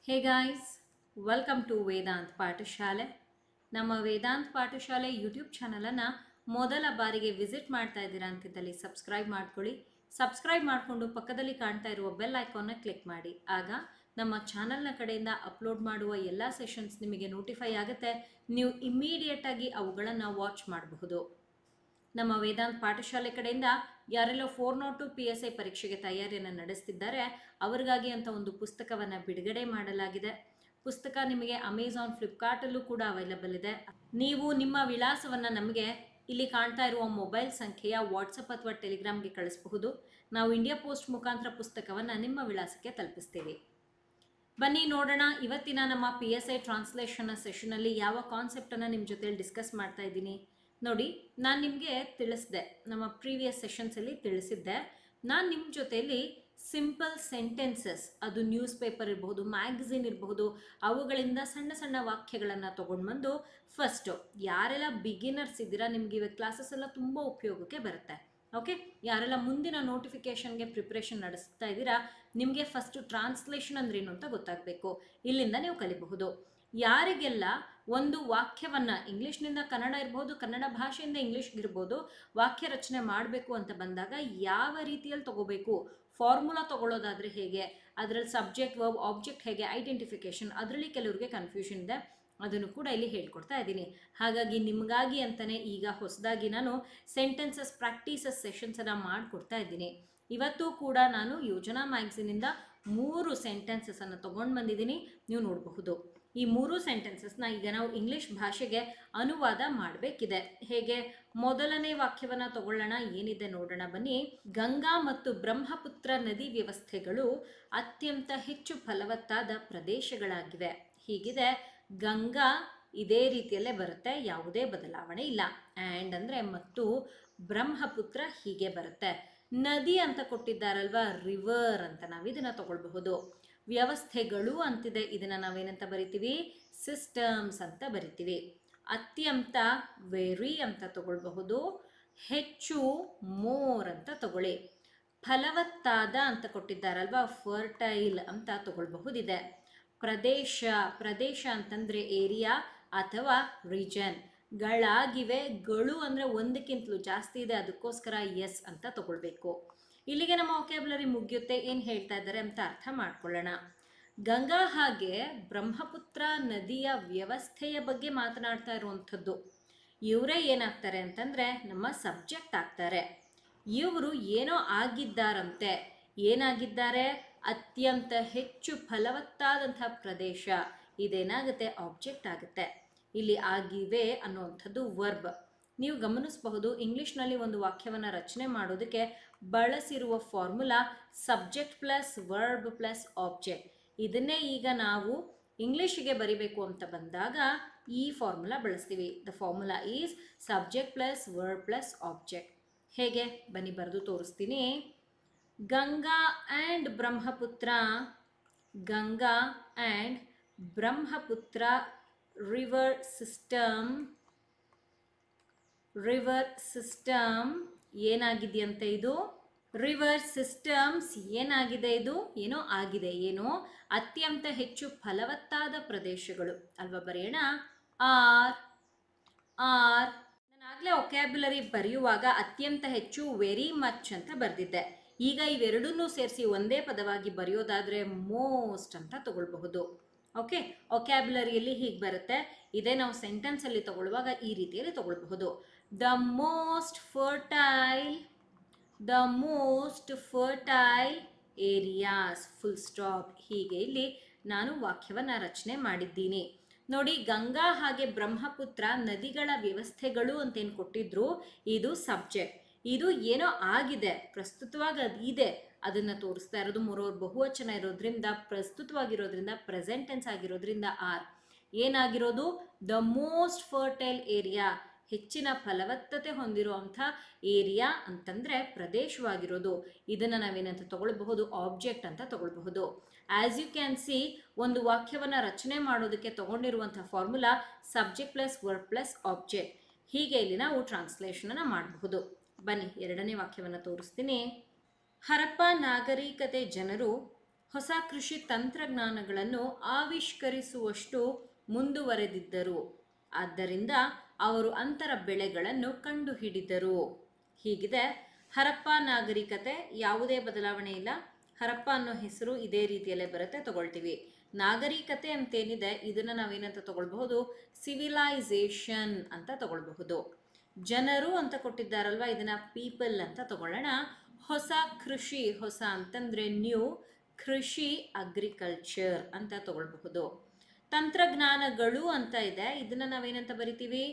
Hey guys, welcome to Vedant ಪಾಠಶಾಲೆ. ನಮ್ಮ ವೇದಾಂತ್ ಪಾಠಶಾಲೆ ಯೂಟ್ಯೂಬ್ ಚಾನಲನ್ನು ಮೊದಲ ಬಾರಿಗೆ ವಿಸಿಟ್ ಮಾಡ್ತಾ ಇದ್ದೀರಾ ಅಂತಿದ್ದಲ್ಲಿ ಸಬ್ಸ್ಕ್ರೈಬ್ ಮಾಡ್ಕೊಳ್ಳಿ. ಸಬ್ಸ್ಕ್ರೈಬ್ ಮಾಡಿಕೊಂಡು ಪಕ್ಕದಲ್ಲಿ ಕಾಣ್ತಾ ಇರುವ ಬೆಲ್ ಐಕಾನ್ನ ಕ್ಲಿಕ್ ಮಾಡಿ. ಆಗ ನಮ್ಮ ಚಾನಲ್ನ ಕಡೆಯಿಂದ ಅಪ್ಲೋಡ್ ಮಾಡುವ ಎಲ್ಲ ಸೆಷನ್ಸ್ ನಿಮಗೆ ನೋಟಿಫೈ ಆಗುತ್ತೆ. ನೀವು ಇಮ್ಮಿಡಿಯೇಟಾಗಿ ಅವುಗಳನ್ನು ವಾಚ್ ಮಾಡಬಹುದು. ನಮ್ಮ ವೇದಾಂತ್ ಪಾಠಶಾಲೆ ಕಡೆಯಿಂದ ಯಾರೆಲ್ಲ 402 PSI ಪರೀಕ್ಷೆಗೆ ತಯಾರಿಯನ್ನು ನಡೆಸ್ತಿದ್ದಾರೆ ಅವರಿಗಾಗಿ ಅಂತ ಒಂದು ಪುಸ್ತಕವನ್ನು ಬಿಡುಗಡೆ ಮಾಡಲಾಗಿದೆ. ಪುಸ್ತಕ ನಿಮಗೆ ಅಮೆಝಾನ್, ಫ್ಲಿಪ್ಕಾರ್ಟಲ್ಲೂ ಕೂಡ ಅವೈಲಬಲ್ ಇದೆ. ನೀವು ನಿಮ್ಮ ವಿಳಾಸವನ್ನು ನಮಗೆ ಇಲ್ಲಿ ಕಾಣ್ತಾ ಇರುವ ಮೊಬೈಲ್ ಸಂಖ್ಯೆಯ ವಾಟ್ಸಪ್ ಅಥವಾ ಟೆಲಿಗ್ರಾಮ್ಗೆ ಕಳಿಸಬಹುದು. ನಾವು ಇಂಡಿಯಾ ಪೋಸ್ಟ್ ಮುಖಾಂತರ ಪುಸ್ತಕವನ್ನು ನಿಮ್ಮ ವಿಳಾಸಕ್ಕೆ ತಲುಪಿಸ್ತೀವಿ. ಬನ್ನಿ ನೋಡೋಣ, ಇವತ್ತಿನ ನಮ್ಮ PSI ಟ್ರಾನ್ಸ್ಲೇಷನ್ ಸೆಷನಲ್ಲಿ ಯಾವ ಕಾನ್ಸೆಪ್ಟನ್ನು ನಿಮ್ಮ ಜೊತೆಲಿ ಡಿಸ್ಕಸ್ ಮಾಡ್ತಾ ಇದ್ದೀನಿ. ನೋಡಿ, ನಾನು ನಿಮಗೆ ತಿಳಿಸಿದೆ, ನಮ್ಮ ಪ್ರೀವಿಯಸ್ ಸೆಷನ್ಸಲ್ಲಿ ತಿಳಿಸಿದ್ದೆ. ನಾನು ನಿಮ್ಮ ಜೊತೆಯಲ್ಲಿ ಸಿಂಪಲ್ ಸೆಂಟೆನ್ಸಸ್, ಅದು ನ್ಯೂಸ್ ಪೇಪರ್ ಇರಬಹುದು, ಮ್ಯಾಗಝಿನ್ ಇರಬಹುದು, ಅವುಗಳಿಂದ ಸಣ್ಣ ಸಣ್ಣ ವಾಕ್ಯಗಳನ್ನು ತೊಗೊಂಡು ಬಂದು ಫಸ್ಟು ಯಾರೆಲ್ಲ ಬಿಗಿನರ್ಸ್ ಇದ್ದೀರಾ ನಿಮ್ಗೆ ಇವಾಗ ಕ್ಲಾಸಸ್ ಎಲ್ಲ ತುಂಬ ಉಪಯೋಗಕ್ಕೆ ಬರುತ್ತೆ. ಓಕೆ, ಯಾರೆಲ್ಲ ಮುಂದಿನ ನೋಟಿಫಿಕೇಷನ್ಗೆ ಪ್ರಿಪ್ರೇಷನ್ ನಡೆಸ್ತಾ ಇದ್ದೀರಾ ನಿಮಗೆ ಫಸ್ಟು ಟ್ರಾನ್ಸ್ಲೇಷನ್ ಅಂದ್ರೇನು ಅಂತ ಗೊತ್ತಾಗಬೇಕು. ಇಲ್ಲಿಂದ ನೀವು ಕಲಿಬಹುದು. ಯಾರಿಗೆಲ್ಲ ಒಂದು ವಾಕ್ಯವನ್ನು ಇಂಗ್ಲೀಷ್ನಿಂದ ಕನ್ನಡ ಇರ್ಬೋದು, ಕನ್ನಡ ಭಾಷೆಯಿಂದ ಇಂಗ್ಲೀಷ್ಗೆ ಇರ್ಬೋದು, ವಾಕ್ಯ ರಚನೆ ಮಾಡಬೇಕು ಅಂತ ಬಂದಾಗ ಯಾವ ರೀತಿಯಲ್ಲಿ ತಗೋಬೇಕು, ಫಾರ್ಮುಲಾ ತಗೊಳ್ಳೋದಾದರೆ ಹೇಗೆ, ಅದರಲ್ಲಿ ಸಬ್ಜೆಕ್ಟ್, ವರ್ಬ್, ಆಬ್ಜೆಕ್ಟ್ ಹೇಗೆ, ಐಡೆಂಟಿಫಿಕೇಷನ್, ಅದರಲ್ಲಿ ಕೆಲವರಿಗೆ ಕನ್ಫ್ಯೂಷನ್ ಇದೆ. ಅದನ್ನು ಕೂಡ ಇಲ್ಲಿ ಹೇಳ್ಕೊಡ್ತಾ ಇದ್ದೀನಿ. ಹಾಗಾಗಿ ನಿಮಗಾಗಿ ಅಂತಲೇ ಈಗ ಹೊಸದಾಗಿ ನಾನು ಸೆಂಟೆನ್ಸಸ್ ಪ್ರಾಕ್ಟೀಸಸ್ ಸೆಷನ್ಸನ್ನು ಮಾಡಿಕೊಡ್ತಾ ಇದ್ದೀನಿ. ಇವತ್ತು ಕೂಡ ನಾನು ಯೋಜನಾ ಮ್ಯಾಗ್ಝಿನಿಂದ 3 ಸೆಂಟೆನ್ಸಸನ್ನು ತೊಗೊಂಡು ಬಂದಿದ್ದೀನಿ, ನೀವು ನೋಡಬಹುದು. ಈ 3 ಸೆಂಟೆನ್ಸಸ್ನ ಈಗ ನಾವು ಇಂಗ್ಲೀಷ್ ಭಾಷೆಗೆ ಅನುವಾದ ಮಾಡಬೇಕಿದೆ. ಹೇಗೆ? ಮೊದಲನೇ ವಾಕ್ಯವನ್ನು ತಗೊಳ್ಳೋಣ, ಏನಿದೆ ನೋಡೋಣ ಬನ್ನಿ. ಗಂಗಾ ಮತ್ತು ಬ್ರಹ್ಮಪುತ್ರ ನದಿ ವ್ಯವಸ್ಥೆಗಳು ಅತ್ಯಂತ ಹೆಚ್ಚು ಫಲವತ್ತಾದ ಪ್ರದೇಶಗಳಾಗಿವೆ. ಹೀಗಿದೆ. ಗಂಗಾ ಇದೇ ರೀತಿಯಲ್ಲೇ ಬರುತ್ತೆ, ಯಾವುದೇ ಬದಲಾವಣೆ ಇಲ್ಲ. ಆ್ಯಂಡ್ ಅಂದರೆ ಮತ್ತು, ಬ್ರಹ್ಮಪುತ್ರ ಹೀಗೆ ಬರುತ್ತೆ. ನದಿ ಅಂತ ಕೊಟ್ಟಿದ್ದಾರಲ್ವಾ, ರಿವರ್ ಅಂತ ನಾವು ಇದನ್ನು ತಗೊಳ್ಬಹುದು. ವ್ಯವಸ್ಥೆಗಳು ಅಂತಿದೆ, ಇದನ್ನು ನಾವೇನಂತ ಬರಿತೀವಿ? ಸಿಸ್ಟಮ್ಸ್ ಅಂತ ಬರಿತೀವಿ. ಅತ್ಯಂತ ವೆರಿ ಅಂತ ತಗೊಳ್ಬಹುದು. ಹೆಚ್ಚು ಮೋರ್ ಅಂತ ತಗೊಳ್ಳಿ. ಫಲವತ್ತಾದ ಅಂತ ಕೊಟ್ಟಿದ್ದಾರಲ್ವಾ, ಫರ್ಟೈಲ್ ಅಂತ ತಗೊಳ್ಬಹುದಿದೆ. ಪ್ರದೇಶ ಅಂತಂದರೆ ಏರಿಯಾ ಅಥವಾ ರೀಜನ್. ಗಳಾಗಿವೆ, ಗಳು ಅಂದರೆ ಒಂದಕ್ಕಿಂತಲೂ ಜಾಸ್ತಿ ಇದೆ, ಅದಕ್ಕೋಸ್ಕರ ಎಸ್ ಅಂತ ತಗೊಳ್ಬೇಕು. ಇಲ್ಲಿಗೆ ನಮ್ಮ ವೊಕ್ಯಾಬ್ಯುಲರಿ ಮುಗಿಯುತ್ತೆ. ಏನು ಹೇಳ್ತಾ ಇದ್ದಾರೆ ಅಂತ ಅರ್ಥ ಮಾಡ್ಕೊಳ್ಳೋಣ. ಗಂಗಾ ಹಾಗೆ ಬ್ರಹ್ಮಪುತ್ರ ನದಿಯ ವ್ಯವಸ್ಥೆಯ ಬಗ್ಗೆ ಮಾತನಾಡ್ತಾ ಇರುವಂಥದ್ದು. ಇವರೇ ಏನಾಗ್ತಾರೆ ಅಂತಂದರೆ ನಮ್ಮ ಸಬ್ಜೆಕ್ಟ್ ಆಗ್ತಾರೆ. ಇವರು ಏನೋ ಆಗಿದ್ದಾರಂತೆ. ಏನಾಗಿದ್ದಾರೆ? ಅತ್ಯಂತ ಹೆಚ್ಚು ಫಲವತ್ತಾದಂಥ ಪ್ರದೇಶ. ಇದೇನಾಗುತ್ತೆ? ಆಬ್ಜೆಕ್ಟ್ ಆಗುತ್ತೆ. ಇಲ್ಲಿ ಆಗಿವೆ ಅನ್ನುವಂಥದ್ದು ವರ್ಬ್. ನೀವು ಗಮನಿಸಬಹುದು, ಇಂಗ್ಲೀಷ್ನಲ್ಲಿ ಒಂದು ವಾಕ್ಯವನ್ನು ರಚನೆ ಮಾಡೋದಕ್ಕೆ ಬಳಸಿರುವ formula subject plus verb plus object. ಇದನ್ನೇ ಈಗ ನಾವು ಇಂಗ್ಲೀಷಿಗೆ ಬರಿಬೇಕು ಅಂತ ಬಂದಾಗ ಈ ಫಾರ್ಮುಲಾ ಬಳಸ್ತೀವಿ. The formula is subject plus verb plus object. ಹೇಗೆ? ಬನ್ನಿ ಬರೆದು ತೋರಿಸ್ತೀನಿ. Ganga and Brahmaputra. Ganga and Brahmaputra river system ಏನಾಗಿದೆಯಂತೆ? ಇದು ರಿವರ್ ಸಿಸ್ಟಮ್ಸ್ ಏನಾಗಿದೆ? ಇದು ಏನೋ ಆಗಿದೆ. ಏನೋ ಅತ್ಯಂತ ಹೆಚ್ಚು ಫಲವತ್ತಾದ ಪ್ರದೇಶಗಳು ಅಲ್ವಾ? ಬರೆಯೋಣ. ನಾನಾಗಲೇ ವೊಕ್ಯಾಬ್ಯುಲರಿ ಬರೆಯುವಾಗ ಅತ್ಯಂತ ಹೆಚ್ಚು ವೆರಿ ಮಚ್ ಅಂತ ಬರೆದಿದ್ದೆ. ಈಗ ಇವೆರಡನ್ನೂ ಸೇರಿಸಿ ಒಂದೇ ಪದವಾಗಿ ಬರೆಯೋದಾದರೆ ಮೋಸ್ಟ್ ಅಂತ ತಗೊಳ್ಬಹುದು. ಓಕೆ, ವೊಕ್ಯಾಬ್ಯುಲರಿಯಲ್ಲಿ ಹೀಗೆ ಬರುತ್ತೆ. ಇದೇ ನಾವು ಸೆಂಟೆನ್ಸಲ್ಲಿ ತಗೊಳ್ಳುವಾಗ ಈ ರೀತಿಯಲ್ಲಿ ತಗೊಳ್ಬಹುದು. The most fertile areas, full stop. ಹೀಗೆ ಇಲ್ಲಿ ನಾನು ವಾಕ್ಯವನ್ನು ರಚನೆ ಮಾಡಿದ್ದೀನಿ. ನೋಡಿ, ಗಂಗಾ ಹಾಗೆ ಬ್ರಹ್ಮಪುತ್ರ ನದಿಗಳ ವ್ಯವಸ್ಥೆಗಳು ಅಂತೇನು ಕೊಟ್ಟಿದ್ರು, ಇದು ಸಬ್ಜೆಕ್ಟ್. ಇದು ಏನೋ ಆಗಿದೆ, ಪ್ರಸ್ತುತವಾಗಿ ಅದು ಇದೆ, ಅದನ್ನು ತೋರಿಸ್ತಾ ಇರೋದು. ಮೂರವ್ರ ಬಹುವಚನ ಇರೋದ್ರಿಂದ, ಪ್ರಸ್ತುತವಾಗಿರೋದ್ರಿಂದ, ಪ್ರೆಸೆಂಟ್ ಟೆನ್ಸ್ ಆಗಿರೋದ್ರಿಂದ ಆರ್. ಏನಾಗಿರೋದು? ದ ಮೋಸ್ಟ್ ಫರ್ಟೈಲ್ ಏರಿಯಾ, ಹೆಚ್ಚಿನ ಫಲವತ್ತತೆ ಹೊಂದಿರುವಂಥ ಏರಿಯಾ ಅಂತಂದರೆ ಪ್ರದೇಶವಾಗಿರೋದು. ಇದನ್ನು ನಾವೇನಂತ ತಗೊಳ್ಬಹುದು? ಆಬ್ಜೆಕ್ಟ್ ಅಂತ ತಗೊಳ್ಬಹುದು. ಆ್ಯಸ್ ಯು ಕ್ಯಾನ್ ಸಿ, ಒಂದು ವಾಕ್ಯವನ್ನು ರಚನೆ ಮಾಡೋದಕ್ಕೆ ತಗೊಂಡಿರುವಂಥ formula subject plus verb plus object. ಹೀಗೆ ಇಲ್ಲಿ ನಾವು ಟ್ರಾನ್ಸ್ಲೇಷನನ್ನು ಮಾಡಬಹುದು. ಬನ್ನಿ ಎರಡನೇ ವಾಕ್ಯವನ್ನು ತೋರಿಸ್ತೀನಿ. ಹರಪ್ಪ ನಾಗರಿಕತೆ ಜನರು ಹೊಸ ಕೃಷಿ ತಂತ್ರಜ್ಞಾನಗಳನ್ನು ಆವಿಷ್ಕರಿಸುವಷ್ಟು ಮುಂದುವರೆದಿದ್ದರು. ಆದ್ದರಿಂದ ಅವರು ಅಂತರ ಬೆಳೆಗಳನ್ನು ಕಂಡುಹಿಡಿದರು. ಹೀಗಿದೆ ಹರಪ್ಪ ನಾಗರಿಕತೆ. ಯಾವುದೇ ಬದಲಾವಣೆ ಇಲ್ಲ. ಹರಪ್ಪ ಅನ್ನೋ ಹೆಸರು ಇದೇ ರೀತಿಯಲ್ಲೇ ಬರುತ್ತೆ, ತಗೊಳ್ತೀವಿ. ನಾಗರಿಕತೆ ಅಂತೇನಿದೆ ಇದನ್ನು ನಾವೇನಂತ ತಗೊಳ್ಬಹುದು, ಸಿವಿಲೈಸೇಷನ್ ಅಂತ ತಗೊಳ್ಬಹುದು. ಜನರು ಅಂತ ಕೊಟ್ಟಿದ್ದಾರಲ್ವ, ಇದನ್ನ ಪೀಪಲ್ ಅಂತ ತಗೊಳ್ಳೋಣ. ಹೊಸ ಕೃಷಿ, ಹೊಸ ಅಂತಂದ್ರೆ ನ್ಯೂ, ಕೃಷಿ ಅಗ್ರಿಕಲ್ಚರ್ ಅಂತ ತಗೊಳ್ಬಹುದು. ತಂತ್ರಜ್ಞಾನಗಳು ಅಂತ ಇದೆ, ಇದನ್ನ ನಾವೇನಂತ ಬರಿತೀವಿ,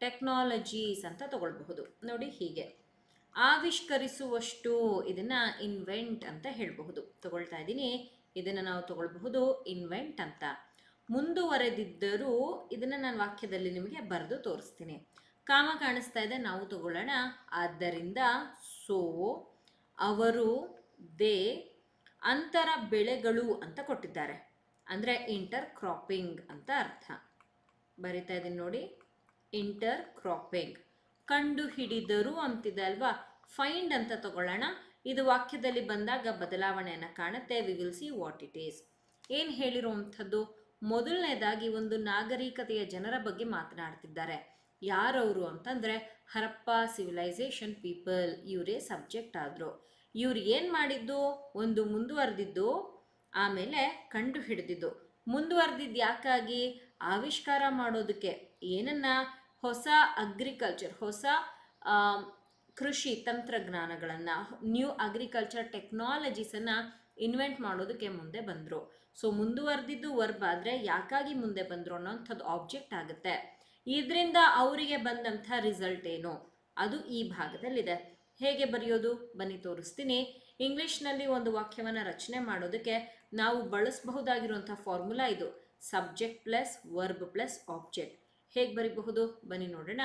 ಟೆಕ್ನಾಲಜೀಸ್ ಅಂತ ತಗೊಳ್ಬಹುದು. ನೋಡಿ ಹೀಗೆ. ಆವಿಷ್ಕರಿಸುವಷ್ಟು, ಇದನ್ನ ಇನ್ವೆಂಟ್ ಅಂತ ಹೇಳಬಹುದು. ತಗೊಳ್ತಾ ಇದ್ದೀನಿ, ಇದನ್ನ ನಾವು ತಗೊಳ್ಬಹುದು ಇನ್ವೆಂಟ್ ಅಂತ. ಮುಂದುವರೆದಿದ್ದರೂ, ಇದನ್ನ ನಾನು ವಾಕ್ಯದಲ್ಲಿ ನಿಮಗೆ ಬರೆದು ತೋರಿಸ್ತೀನಿ. ಕಾಮ ಕಾಣಿಸ್ತಾ ಇದೆ, ನಾವು ತಗೊಳ್ಳೋಣ. ಆದ್ದರಿಂದ ಸೋ, ಅವರು, ದೇ, ಅಂತರ ಬೆಳೆಗಳು ಅಂತ ಕೊಟ್ಟಿದ್ದಾರೆ, ಅಂದರೆ ಇಂಟರ್ ಕ್ರಾಪಿಂಗ್ ಅಂತ ಅರ್ಥ. ಬರಿತಾ ಇದ್ದೀನಿ ನೋಡಿ, ಇಂಟರ್ ಕ್ರಾಪಿಂಗ್. ಕಂಡು ಹಿಡಿದರು ಅಂತಿದೆ ಅಲ್ವಾ, ಫೈಂಡ್ ಅಂತ ತಗೊಳ್ಳೋಣ. ಇದು ವಾಕ್ಯದಲ್ಲಿ ಬಂದಾಗ ಬದಲಾವಣೆಯನ್ನು ಕಾಣುತ್ತೆ. We will see what it is. ಏನು ಹೇಳಿರುವಂಥದ್ದು, ಮೊದಲನೇದಾಗಿ ಒಂದು ನಾಗರಿಕತೆಯ ಜನರ ಬಗ್ಗೆ ಮಾತನಾಡ್ತಿದ್ದಾರೆ. ಯಾರವರು ಅಂತಂದರೆ ಹರಪ್ಪ ಸಿವಿಲೈಸೇಷನ್ ಪೀಪಲ್, ಇವರೇ ಸಬ್ಜೆಕ್ಟ್ ಆದರು. ಇವ್ರು ಏನು ಮಾಡಿದ್ದು, ಒಂದು ಮುಂದುವರೆದಿದ್ದು, ಆಮೇಲೆ ಕಂಡು ಹಿಡಿದಿದ್ದು. ಮುಂದುವರೆದಿದ್ದು ಯಾಕಾಗಿ, ಆವಿಷ್ಕಾರ ಮಾಡೋದಕ್ಕೆ. ಏನನ್ನ, ಹೊಸ ಅಗ್ರಿಕಲ್ಚರ್, ಹೊಸ ಕೃಷಿ ತಂತ್ರಜ್ಞಾನಗಳನ್ನು, ನ್ಯೂ ಅಗ್ರಿಕಲ್ಚರ್ ಟೆಕ್ನಾಲಜೀಸನ್ನು ಇನ್ವೆಂಟ್ ಮಾಡೋದಕ್ಕೆ ಮುಂದೆ ಬಂದರು. ಸೊ ಮುಂದುವರೆದಿದ್ದು ವರ್ಬ್ ಆದರೆ ಯಾಕಾಗಿ ಮುಂದೆ ಬಂದರು ಅನ್ನೋಂಥದ್ದು ಆಬ್ಜೆಕ್ಟ್ ಆಗುತ್ತೆ. ಇದರಿಂದ ಅವರಿಗೆ ಬಂದಂಥ ರಿಸಲ್ಟ್ ಏನು, ಅದು ಈ ಭಾಗದಲ್ಲಿದೆ. ಹೇಗೆ ಬರೆಯೋದು ಬನ್ನಿ ತೋರಿಸ್ತೀನಿ. ಇಂಗ್ಲೀಷ್ನಲ್ಲಿ ಒಂದು ವಾಕ್ಯವನ್ನು ರಚನೆ ಮಾಡೋದಕ್ಕೆ ನಾವು ಬಳಸಬಹುದಾಗಿರುವಂಥ ಫಾರ್ಮುಲಾ ಇದು, subject plus verb plus object. ಹೇಗೆ ಬರೀಬಹುದು ಬನ್ನಿ ನೋಡೋಣ.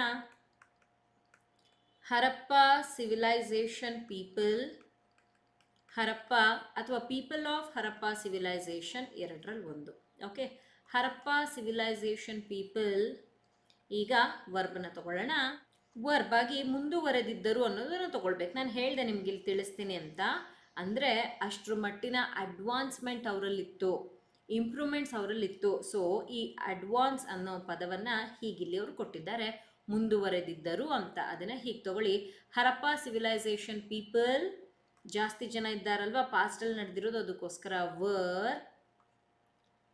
ಹರಪ್ಪ ಸಿವಿಲೈಸೇಷನ್ ಪೀಪಲ್, ಹರಪ್ಪ ಅಥವಾ ಪೀಪಲ್ ಆಫ್ ಹರಪ್ಪ ಸಿವಿಲೈಸೇಷನ್, ಎರಡರಲ್ಲಿ ಒಂದು. Okay, Harappa civilisation people. ಈಗ ವರ್ಬನ್ನ ತಗೊಳ್ಳೋಣ. ವರ್ಬ್ ಆಗಿ ಮುಂದುವರೆದಿದ್ದರು ಅನ್ನೋದನ್ನು ತಗೊಳ್ಬೇಕು. ನಾನು ಹೇಳಿದೆ ನಿಮ್ಗೆ ಇಲ್ಲಿ ತಿಳಿಸ್ತೀನಿ ಅಂತ. ಅಂದರೆ ಅಷ್ಟರ ಮಟ್ಟಿನ ಅಡ್ವಾನ್ಸ್ಮೆಂಟ್ ಅವರಲ್ಲಿತ್ತು, ಇಂಪ್ರೂವ್ಮೆಂಟ್ಸ್ ಅವರಲ್ಲಿತ್ತು. ಸೊ ಈ ಅಡ್ವಾನ್ಸ್ ಅನ್ನೋ ಪದವನ್ನು ಹೀಗಿಲ್ಲಿ ಅವರು ಕೊಟ್ಟಿದ್ದಾರೆ, ಮುಂದುವರೆದಿದ್ದರು ಅಂತ. ಅದನ್ನು ಹೀಗೆ ತಗೊಳ್ಳಿ, ಹರಪ್ಪ ಸಿವಿಲೈಸೇಷನ್ ಪೀಪಲ್. ಜಾಸ್ತಿ ಜನ ಇದ್ದಾರಲ್ವ, ಪಾಸ್ಟಲ್ಲಿ ನಡೆದಿರೋದು, ಅದಕ್ಕೋಸ್ಕರ ವರ್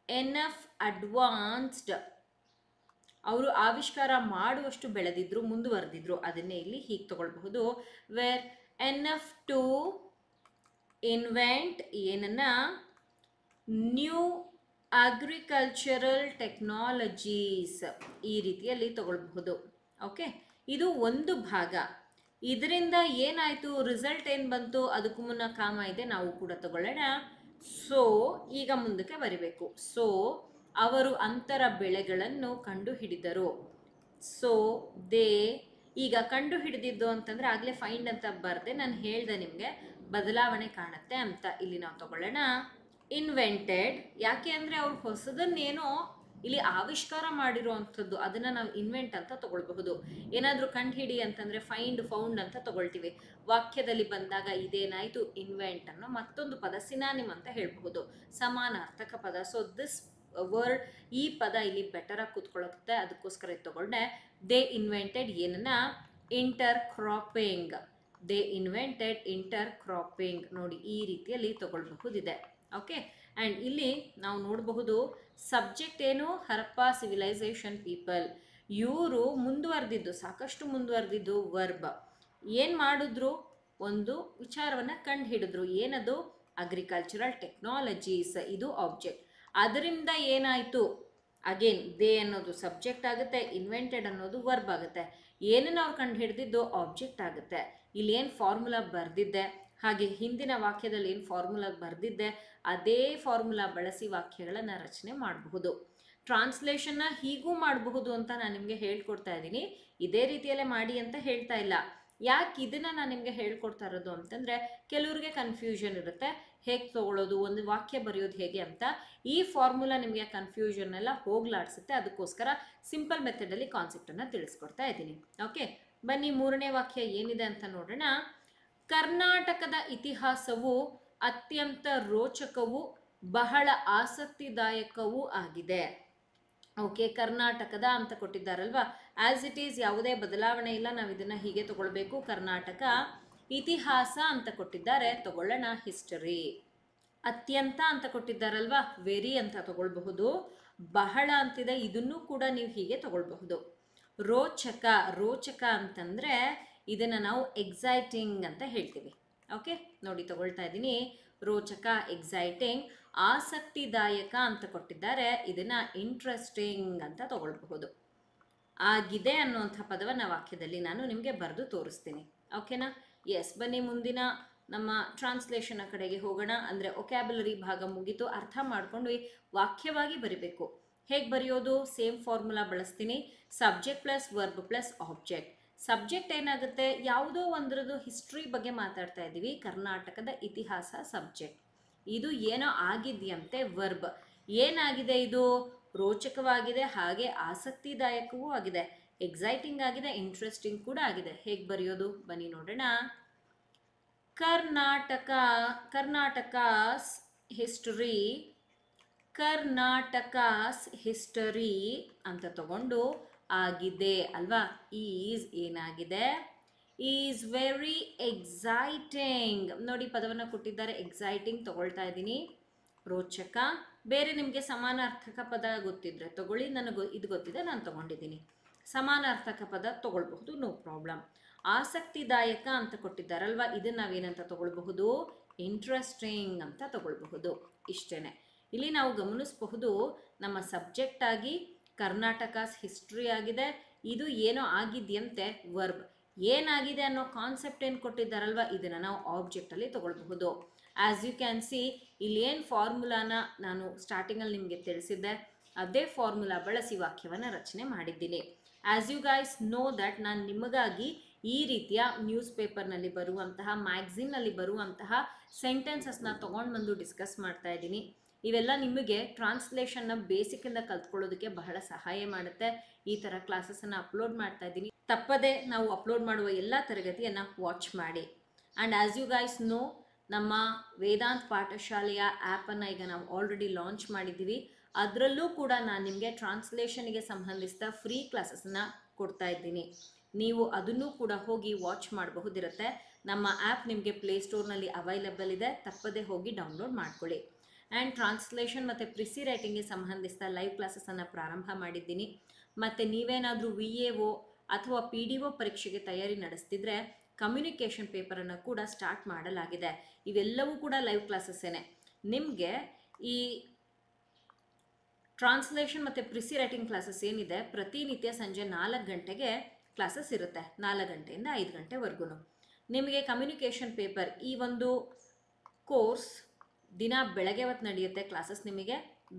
ಎನಫ್ ಅಡ್ವಾನ್ಸ್ಡ್. ಅವರು ಆವಿಷ್ಕಾರ ಮಾಡುವಷ್ಟು ಬೆಳೆದಿದ್ರು, ಮುಂದುವರೆದಿದ್ರು. ಅದನ್ನೇ ಇಲ್ಲಿ ಹೀಗೆ ತಗೊಳ್ಬಹುದು, ವೇರ್ ಎನಫ್ ಟು ಇನ್ವೆಂಟ್, ಏನನ್ನ, ನ್ಯೂ ಅಗ್ರಿಕಲ್ಚರಲ್ ಟೆಕ್ನಾಲಜೀಸ್. ಈ ರೀತಿಯಲ್ಲಿ ತಗೊಳ್ಬಹುದು. ಓಕೆ, ಇದು ಒಂದು ಭಾಗ. ಇದರಿಂದ ಏನಾಯಿತು, ರಿಸಲ್ಟ್ ಏನು ಬಂತು, ಅದಕ್ಕೂ ಮುನ್ನ ಕಾಮ ಇದೆ, ನಾವು ಕೂಡ ತಗೊಳ್ಳೋಣ. ಸೊ ಈಗ ಮುಂದಕ್ಕೆ ಬರಿಬೇಕು. ಸೊ ಅವರು ಅಂತರ ಬೆಳೆಗಳನ್ನು ಕಂಡು ಹಿಡಿದರು. ಸೊ ದೇ, ಈಗ ಕಂಡು ಹಿಡಿದಿದ್ದು ಅಂತಂದರೆ ಆಗಲೇ ಫೈಂಡ್ ಅಂತ ಬರದೆ ನಾನು ಹೇಳ್ದೆ ನಿಮಗೆ ಬದಲಾವಣೆ ಕಾಣುತ್ತೆ ಅಂತ. ಇಲ್ಲಿ ನಾವು ತಗೊಳ್ಳೋಣ ಇನ್ವೆಂಟೆಡ್. ಯಾಕೆ ಅಂದರೆ ಅವ್ರು ಹೊಸದನ್ನೇನೋ ಇಲ್ಲಿ ಆವಿಷ್ಕಾರ ಮಾಡಿರುವಂಥದ್ದು, ಅದನ್ನು ನಾವು ಇನ್ವೆಂಟ್ ಅಂತ ತಗೊಳ್ಬಹುದು. ಏನಾದರೂ ಕಂಡುಹಿಡಿ ಅಂತಂದರೆ ಫೈಂಡ್, ಫೌಂಡ್ ಅಂತ ತಗೊಳ್ತೀವಿ. ವಾಕ್ಯದಲ್ಲಿ ಬಂದಾಗ ಇದೇನಾಯಿತು, ಇನ್ವೆಂಟ್ ಅನ್ನೋ ಮತ್ತೊಂದು ಪದ, ಸಿನಾನಿಮ್ ಅಂತ ಹೇಳಬಹುದು, ಸಮಾನಾರ್ಥಕ ಪದ. ಸೊ ದಿಸ್ ವರ್ಡ್, ಈ ಪದ ಇಲ್ಲಿ ಬೆಟರಾಗಿ ಕೂತ್ಕೊಳ್ಳುತ್ತೆ, ಅದಕ್ಕೋಸ್ಕರ ಇದು ತಗೊಂಡೆ. ದೇ ಇನ್ವೆಂಟೆಡ್ ಏನನ್ನ, inter cropping. They invented inter cropping. ನೋಡಿ ಈ ರೀತಿಯಲ್ಲಿ ತಗೊಳ್ಬಹುದಿದೆ. ಓಕೆ, ಆ್ಯಂಡ್ ಇಲ್ಲಿ ನಾವು ನೋಡಬಹುದು ಸಬ್ಜೆಕ್ಟ್ ಏನು, ಹರಪ್ಪ ಸಿವಿಲೈಸೇಷನ್ ಪೀಪಲ್. ಇವರು ಮುಂದುವರೆದಿದ್ದು, ಸಾಕಷ್ಟು ಮುಂದುವರೆದಿದ್ದು ವರ್ಬ್. ಏನು ಮಾಡಿದ್ರು, ಒಂದು ವಿಚಾರವನ್ನು ಕಂಡು ಹಿಡಿದ್ರು. ಏನದು, ಅಗ್ರಿಕಲ್ಚರಲ್ ಟೆಕ್ನಾಲಜೀಸ್, ಇದು ಆಬ್ಜೆಕ್ಟ್. ಅದರಿಂದ ಏನಾಯಿತು, ಅಗೇನ್ ದೇ ಅನ್ನೋದು ಸಬ್ಜೆಕ್ಟ್ ಆಗುತ್ತೆ, ಇನ್ವೆಂಟೆಡ್ ಅನ್ನೋದು ವರ್ಬ್ ಆಗುತ್ತೆ. ಏನನ್ನು ಅವ್ರು ಕಂಡು ಹಿಡಿದಿದ್ದು ಆಬ್ಜೆಕ್ಟ್ ಆಗುತ್ತೆ. ಇಲ್ಲಿ ಏನು ಫಾರ್ಮುಲಾ ಬರೆದಿದ್ದೆ, ಹಾಗೆ ಹಿಂದಿನ ವಾಕ್ಯದಲ್ಲಿ ಏನು ಫಾರ್ಮುಲಾ ಬರೆದಿದ್ದೆ ಅದೇ ಫಾರ್ಮುಲಾ ಬಳಸಿ ವಾಕ್ಯಗಳನ್ನು ರಚನೆ ಮಾಡಬಹುದು. ಟ್ರಾನ್ಸ್ಲೇಷನ್ನ ಹೀಗೂ ಮಾಡಬಹುದು ಅಂತ ನಾನು ನಿಮಗೆ ಹೇಳ್ಕೊಡ್ತಾ ಇದ್ದೀನಿ. ಇದೇ ರೀತಿಯಲ್ಲೇ ಮಾಡಿ ಅಂತ ಹೇಳ್ತಾ ಇಲ್ಲ. ಯಾಕೆ ಇದನ್ನು ನಾನು ನಿಮಗೆ ಹೇಳ್ಕೊಡ್ತಾ ಇರೋದು ಅಂತಂದರೆ, ಕೆಲವ್ರಿಗೆ ಕನ್ಫ್ಯೂಷನ್ ಇರುತ್ತೆ, ಹೇಗೆ ತೊಗೊಳ್ಳೋದು, ಒಂದು ವಾಕ್ಯ ಬರೆಯೋದು ಹೇಗೆ ಅಂತ. ಈ ಫಾರ್ಮುಲಾ ನಿಮಗೆ ಕನ್ಫ್ಯೂಷನ್ ಎಲ್ಲ ಹೋಗ್ಲಾಡಿಸುತ್ತೆ. ಅದಕ್ಕೋಸ್ಕರ ಸಿಂಪಲ್ ಮೆಥಡಲ್ಲಿ ಕಾನ್ಸೆಪ್ಟನ್ನು ತಿಳಿಸ್ಕೊಡ್ತಾ ಇದ್ದೀನಿ. ಓಕೆ, ಬನ್ನಿ ಮೂರನೇ ವಾಕ್ಯ ಏನಿದೆ ಅಂತ ನೋಡೋಣ. ಕರ್ನಾಟಕದ ಇತಿಹಾಸವು ಅತ್ಯಂತ ರೋಚಕವೂ ಬಹಳ ಆಸಕ್ತಿದಾಯಕವೂ ಆಗಿದೆ. ಓಕೆ, ಕರ್ನಾಟಕದ ಅಂತ ಕೊಟ್ಟಿದ್ದಾರಲ್ವಾ, ಆಸ್ ಇಟ್ ಈಸ್ ಯಾವುದೇ ಬದಲಾವಣೆ ಇಲ್ಲ, ನಾವು ಇದನ್ನು ಹೀಗೆ ತಗೊಳ್ಬೇಕು. ಕರ್ನಾಟಕ. ಇತಿಹಾಸ ಅಂತ ಕೊಟ್ಟಿದ್ದಾರೆ, ತಗೊಳ್ಳೋಣ ಹಿಸ್ಟರಿ. ಅತ್ಯಂತ ಅಂತ ಕೊಟ್ಟಿದ್ದಾರಲ್ವಾ, ವೆರಿ ಅಂತ ತಗೊಳ್ಬಹುದು. ಬಹಳ ಅಂತಿದೆ, ಇದನ್ನು ಕೂಡ ನೀವು ಹೀಗೆ ತಗೊಳ್ಬಹುದು. ರೋಚಕ. ರೋಚಕ ಅಂತಂದರೆ ಇದನ್ನು ನಾವು ಎಕ್ಸೈಟಿಂಗ್ ಅಂತ ಹೇಳ್ತೀವಿ. ಓಕೆ, ನೋಡಿ ತಗೊಳ್ತಾ ಇದ್ದೀನಿ. ರೋಚಕ, ಎಕ್ಸೈಟಿಂಗ್. ಆಸಕ್ತಿದಾಯಕ ಅಂತ ಕೊಟ್ಟಿದ್ದಾರೆ, ಇದನ್ನು ಇಂಟ್ರೆಸ್ಟಿಂಗ್ ಅಂತ ತಗೊಳ್ಬಹುದು. ಆಗಿದೆ ಅನ್ನುವಂಥ ಪದವನ್ನು ವಾಕ್ಯದಲ್ಲಿ ನಾನು ನಿಮಗೆ ಬರೆದು ತೋರಿಸ್ತೀನಿ. ಓಕೆನಾ? ಎಸ್, ಬನ್ನಿ ಮುಂದಿನ ನಮ್ಮ ಟ್ರಾನ್ಸ್ಲೇಷನ್ನ ಕಡೆಗೆ ಹೋಗೋಣ. ಅಂದರೆ ಒಕ್ಯಾಬುಲರಿ ಭಾಗ ಮುಗಿತು, ಅರ್ಥ ಮಾಡ್ಕೊಂಡ್ವಿ. ವಾಕ್ಯವಾಗಿ ಬರಿಬೇಕು. ಹೇಗೆ ಬರೆಯೋದು? ಸೇಮ್ ಫಾರ್ಮುಲಾ ಬಳಸ್ತೀನಿ. Subject plus verb plus object. Subject ಏನಾಗುತ್ತೆ, ಯಾವುದೋ ಒಂದರದ್ದು ಹಿಸ್ಟ್ರಿ ಬಗ್ಗೆ ಮಾತಾಡ್ತಾ ಇದ್ದೀವಿ. ಕರ್ನಾಟಕದ ಇತಿಹಾಸ ಸಬ್ಜೆಕ್ಟ್. ಇದು ಏನೋ ಆಗಿದೆಯಂತೆ, ವರ್ಬ್. ಏನಾಗಿದೆ ಇದು? ರೋಚಕವಾಗಿದೆ, ಹಾಗೆ ಆಸಕ್ತಿದಾಯಕವೂ ಆಗಿದೆ, ಎಕ್ಸೈಟಿಂಗ್ ಆಗಿದೆ, ಇಂಟ್ರೆಸ್ಟಿಂಗ್ ಕೂಡ ಆಗಿದೆ. ಹೇಗೆ ಬರೆಯೋದು ಬನ್ನಿ ನೋಡೋಣ. ಕರ್ನಾಟಕಸ್ ಹಿಸ್ಟರಿ. ಕರ್ನಾಟಕಸ್ ಹಿಸ್ಟರಿ ಅಂತ ತಗೊಂಡು ಆಗಿದೆ ಅಲ್ವಾ. ಈಸ್ ಏನಾಗಿದೆ? Is very exciting. ನೋಡಿ ಪದವನ್ನು ಕೊಟ್ಟಿದ್ದಾರೆ, ಎಕ್ಸೈಟಿಂಗ್ ತಗೊಳ್ತಾ ಇದ್ದೀನಿ. ರೋಚಕ. ಬೇರೆ ನಿಮಗೆ ಸಮಾನಾರ್ಥಕ ಪದ ಗೊತ್ತಿದ್ರೆ ತಗೊಳ್ಳಿ, ನನಗೆ ಇದು ಗೊತ್ತಿದೆ, ನಾನು ತಗೊಂಡಿದ್ದೀನಿ. ಸಮಾನಾರ್ಥಕ ಪದ ತಗೊಳ್ಬಹುದು, ನೋ ಪ್ರಾಬ್ಲಮ್. ಆಸಕ್ತಿದಾಯಕ ಅಂತ ಕೊಟ್ಟಿದ್ದಾರಲ್ವ, ಇದನ್ನು ನಾವೇನಂತ ತಗೊಳ್ಬಹುದು? ಇಂಟ್ರೆಸ್ಟಿಂಗ್ ಅಂತ ತಗೊಳ್ಬಹುದು. ಇಷ್ಟೇ. ಇಲ್ಲಿ ನಾವು ಗಮನಿಸಬಹುದು, ನಮ್ಮ ಸಬ್ಜೆಕ್ಟ್ ಆಗಿ ಕರ್ನಾಟಕಸ್ ಹಿಸ್ಟ್ರಿ ಆಗಿದೆ. ಇದು ಏನೋ ಆಗಿದೆಯಂತೆ, ವರ್ಬ್. ಏನಾಗಿದೆ ಅನ್ನೋ ಕಾನ್ಸೆಪ್ಟ್ ಏನು ಕೊಟ್ಟಿದ್ದಾರಲ್ವ, ಇದನ್ನು ನಾವು ಆಬ್ಜೆಕ್ಟಲ್ಲಿ ತಗೊಳ್ಬಹುದು. ಆ್ಯಸ್ ಯು ಕ್ಯಾನ್ ಸಿ, ಇಲ್ಲಿ ಏನು ಫಾರ್ಮುಲಾನ ನಾನು ಸ್ಟಾರ್ಟಿಂಗಲ್ಲಿ ನಿಮಗೆ ತಿಳಿಸಿದ್ದೆ, ಅದೇ ಫಾರ್ಮುಲಾ ಬಳಸಿ ವಾಕ್ಯವನ್ನು ರಚನೆ ಮಾಡಿದ್ದೀನಿ. As you guys know that, ನಾನು ನಿಮಗಾಗಿ ಈ ರೀತಿಯ ನ್ಯೂಸ್ ಪೇಪರ್ನಲ್ಲಿ ಬರುವಂತಹ, ಮ್ಯಾಗ್ಝಿನ್ನಲ್ಲಿ ಬರುವಂತಹ ಸೆಂಟೆನ್ಸಸ್ನ ತೊಗೊಂಡು ಬಂದು ಡಿಸ್ಕಸ್ ಮಾಡ್ತಾ ಇದ್ದೀನಿ. ಇವೆಲ್ಲ ನಿಮಗೆ ಟ್ರಾನ್ಸ್ಲೇಷನ್ನ ಬೇಸಿಕ್ಕಿಂದ ಕಲ್ತ್ಕೊಳ್ಳೋದಕ್ಕೆ ಬಹಳ ಸಹಾಯ ಮಾಡುತ್ತೆ. ಈ ಥರ ಕ್ಲಾಸಸನ್ನು ಅಪ್ಲೋಡ್ ಮಾಡ್ತಾ ಇದ್ದೀನಿ. ತಪ್ಪದೆ ನಾವು ಅಪ್ಲೋಡ್ ಮಾಡುವ ಎಲ್ಲ ತರಗತಿಯನ್ನು ವಾಚ್ ಮಾಡಿ. And as you guys know, ನಮ್ಮ ವೇದಾಂತ್ ಪಾಠಶಾಲೆಯ ಆ್ಯಪನ್ನು ಈಗ ನಾವು ಆಲ್ರೆಡಿ ಲಾಂಚ್ ಮಾಡಿದ್ದೀವಿ. ಅದರಲ್ಲೂ ಕೂಡ ನಾನು ನಿಮಗೆ ಟ್ರಾನ್ಸ್ಲೇಷನ್ಗೆ ಸಂಬಂಧಿಸಿದ ಫ್ರೀ ಕ್ಲಾಸಸನ್ನು ಕೊಡ್ತಾ ಇದ್ದೀನಿ. ನೀವು ಅದನ್ನು ಕೂಡ ಹೋಗಿ ವಾಚ್ ಮಾಡಬಹುದಿರುತ್ತೆ. ನಮ್ಮ ಆ್ಯಪ್ ನಿಮಗೆ ಪ್ಲೇಸ್ಟೋರ್ನಲ್ಲಿ ಅವೈಲೇಬಲ್ ಇದೆ, ತಪ್ಪದೆ ಹೋಗಿ ಡೌನ್ಲೋಡ್ ಮಾಡ್ಕೊಳ್ಳಿ. ಆ್ಯಂಡ್ ಟ್ರಾನ್ಸ್ಲೇಷನ್ ಮತ್ತು ಪ್ರಿಸಿ ರೈಟಿಂಗ್ಗೆ ಸಂಬಂಧಿಸಿದ ಲೈವ್ ಕ್ಲಾಸಸನ್ನು ಪ್ರಾರಂಭ ಮಾಡಿದ್ದೀನಿ. ಮತ್ತು ನೀವೇನಾದರೂ VAO ಅಥವಾ PDO ಪರೀಕ್ಷೆಗೆ ತಯಾರಿ ನಡೆಸ್ತಿದ್ರೆ ಕಮ್ಯುನಿಕೇಷನ್ ಪೇಪರನ್ನು ಕೂಡ ಸ್ಟಾರ್ಟ್ ಮಾಡಲಾಗಿದೆ. ಇವೆಲ್ಲವೂ ಕೂಡ ಲೈವ್ ಕ್ಲಾಸಸ್ಸೇನೆ. ನಿಮಗೆ ಈ ಟ್ರಾನ್ಸ್ಲೇಷನ್ ಮತ್ತು ಪ್ರಿಸಿ ರೈಟಿಂಗ್ ಕ್ಲಾಸಸ್ ಏನಿದೆ, ಪ್ರತಿನಿತ್ಯ ಸಂಜೆ 4 ಗಂಟೆಗೆ ಕ್ಲಾಸಸ್ ಇರುತ್ತೆ. 4 ಗಂಟೆಯಿಂದ 5 ಗಂಟೆವರೆಗೂ ನಿಮಗೆ ಕಮ್ಯುನಿಕೇಷನ್ ಪೇಪರ್, ಈ ಒಂದು ಕೋರ್ಸ್ ದಿನ ಬೆಳಗ್ಗೆ ಹೊತ್ತು ನಡೆಯುತ್ತೆ. ಕ್ಲಾಸಸ್ ನಿಮಗೆ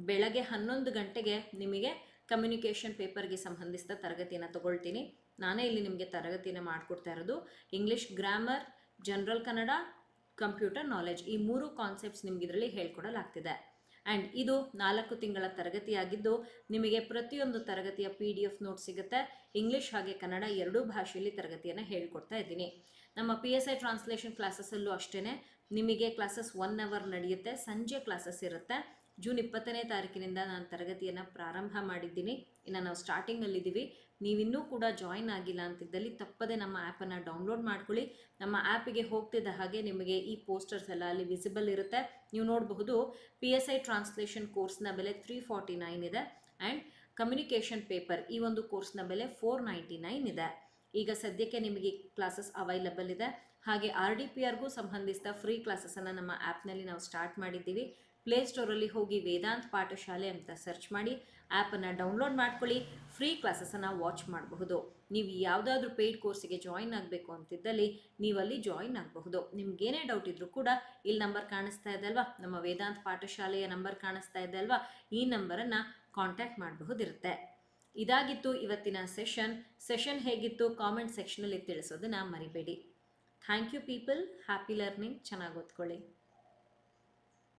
ಬೆಳಗ್ಗೆ 11 ಗಂಟೆಗೆ ನಿಮಗೆ ಕಮ್ಯುನಿಕೇಷನ್ ಪೇಪರ್ಗೆ ಸಂಬಂಧಿಸಿದ ತರಗತಿಯನ್ನು ತಗೊಳ್ತೀನಿ. ನಾನೇ ಇಲ್ಲಿ ನಿಮಗೆ ತರಗತಿಯನ್ನು ಮಾಡಿಕೊಡ್ತಾ ಇರೋದು. English grammar, general Kannada, computer knowledge, ಈ 3 ಕಾನ್ಸೆಪ್ಟ್ಸ್ ನಿಮ್ಗೆ ಇದರಲ್ಲಿ ಹೇಳ್ಕೊಡಲಾಗ್ತಿದೆ. ಆ್ಯಂಡ್ ಇದು 4 ತಿಂಗಳ ತರಗತಿಯಾಗಿದ್ದು ನಿಮಗೆ ಪ್ರತಿಯೊಂದು ತರಗತಿಯ PDF ನೋಟ್ ಸಿಗುತ್ತೆ. ಇಂಗ್ಲೀಷ್ ಹಾಗೆ ಕನ್ನಡ ಎರಡೂ ಭಾಷೆಯಲ್ಲಿ ತರಗತಿಯನ್ನು ಹೇಳ್ಕೊಡ್ತಾ ಇದ್ದೀನಿ. ನಮ್ಮ PSI ಟ್ರಾನ್ಸ್ಲೇಷನ್ ಕ್ಲಾಸಸ್ಸಲ್ಲೂ ಅಷ್ಟೇ ನಿಮಗೆ ಕ್ಲಾಸಸ್ 1 ಅವರ್ ನಡೆಯುತ್ತೆ. ಸಂಜೆ ಕ್ಲಾಸಸ್ ಇರುತ್ತೆ. ಜೂನ್ 20ನೇ ತಾರೀಕಿನಿಂದ ನಾನು ತರಗತಿಯನ್ನು ಪ್ರಾರಂಭ ಮಾಡಿದ್ದೀನಿ. ಇನ್ನು ನಾವು ಸ್ಟಾರ್ಟಿಂಗಲ್ಲಿದ್ದೀವಿ. ನೀವಿನ್ನೂ ಕೂಡ ಜಾಯಿನ್ ಆಗಿಲ್ಲ ಅಂತಿದ್ದಲ್ಲಿ ತಪ್ಪದೆ ನಮ್ಮ ಆ್ಯಪನ್ನು ಡೌನ್ಲೋಡ್ ಮಾಡ್ಕೊಳ್ಳಿ. ನಮ್ಮ ಆ್ಯಪಿಗೆ ಹೋಗ್ತಿದ್ದ ಹಾಗೆ ನಿಮಗೆ ಈ ಪೋಸ್ಟರ್ಸ್ ಎಲ್ಲ ಅಲ್ಲಿ ವಿಸಿಬಲ್ ಇರುತ್ತೆ. ನೀವು ನೋಡಬಹುದು, PSI ಟ್ರಾನ್ಸ್ಲೇಷನ್ ಕೋರ್ಸ್ನ ಬೆಲೆ 349 ಇದೆ. ಆ್ಯಂಡ್ ಕಮ್ಯುನಿಕೇಷನ್ ಪೇಪರ್ ಈ ಒಂದು ಕೋರ್ಸ್ನ ಬೆಲೆ 499 ಇದೆ. ಈಗ ಸದ್ಯಕ್ಕೆ ನಿಮಗೆ ಕ್ಲಾಸಸ್ ಅವೈಲಬಲ್ ಇದೆ. ಹಾಗೆ RDPRಗೂ ಸಂಬಂಧಿಸಿದ ಫ್ರೀ ಕ್ಲಾಸಸನ್ನು ನಮ್ಮ ಆ್ಯಪ್ನಲ್ಲಿ ನಾವು ಸ್ಟಾರ್ಟ್ ಮಾಡಿದ್ದೀವಿ. ಪ್ಲೇಸ್ಟೋರಲ್ಲಿ ಹೋಗಿ ವೇದಾಂತ್ ಪಾಠಶಾಲೆ ಅಂತ ಸರ್ಚ್ ಮಾಡಿ ಆ್ಯಪನ್ನು ಡೌನ್ಲೋಡ್ ಮಾಡ್ಕೊಳ್ಳಿ. ಫ್ರೀ ಕ್ಲಾಸಸನ್ನು ವಾಚ್ ಮಾಡಬಹುದು. ನೀವು ಯಾವುದಾದ್ರೂ ಪೇಯ್ಡ್ ಕೋರ್ಸಿಗೆ ಜಾಯಿನ್ ಆಗಬೇಕು ಅಂತಿದ್ದಲ್ಲಿ ನೀವಲ್ಲಿ ಜಾಯಿನ್ ಆಗಬಹುದು. ನಿಮ್ಗೇನೇ ಡೌಟ್ ಇದ್ದರೂ ಕೂಡ ಇಲ್ಲಿ ನಂಬರ್ ಕಾಣಿಸ್ತಾ ಇದೆ ಅಲ್ವಾ, ನಮ್ಮ ವೇದಾಂತ್ ಪಾಠಶಾಲೆಯ ನಂಬರ್ ಕಾಣಿಸ್ತಾ ಇದೆ ಅಲ್ವಾ, ಈ ನಂಬರನ್ನು ಕಾಂಟ್ಯಾಕ್ಟ್ ಮಾಡಬಹುದಿರುತ್ತೆ. ಇದಾಗಿತ್ತು ಇವತ್ತಿನ ಸೆಷನ್ ಹೇಗಿತ್ತು ಕಾಮೆಂಟ್ ಸೆಕ್ಷನಲ್ಲಿ ತಿಳಿಸೋದನ್ನು ಮರಿಬೇಡಿ. Thank you people. Happy learning. ಚೆನ್ನಾಗಿ ಓದ್ಕೊಳ್ಳಿ.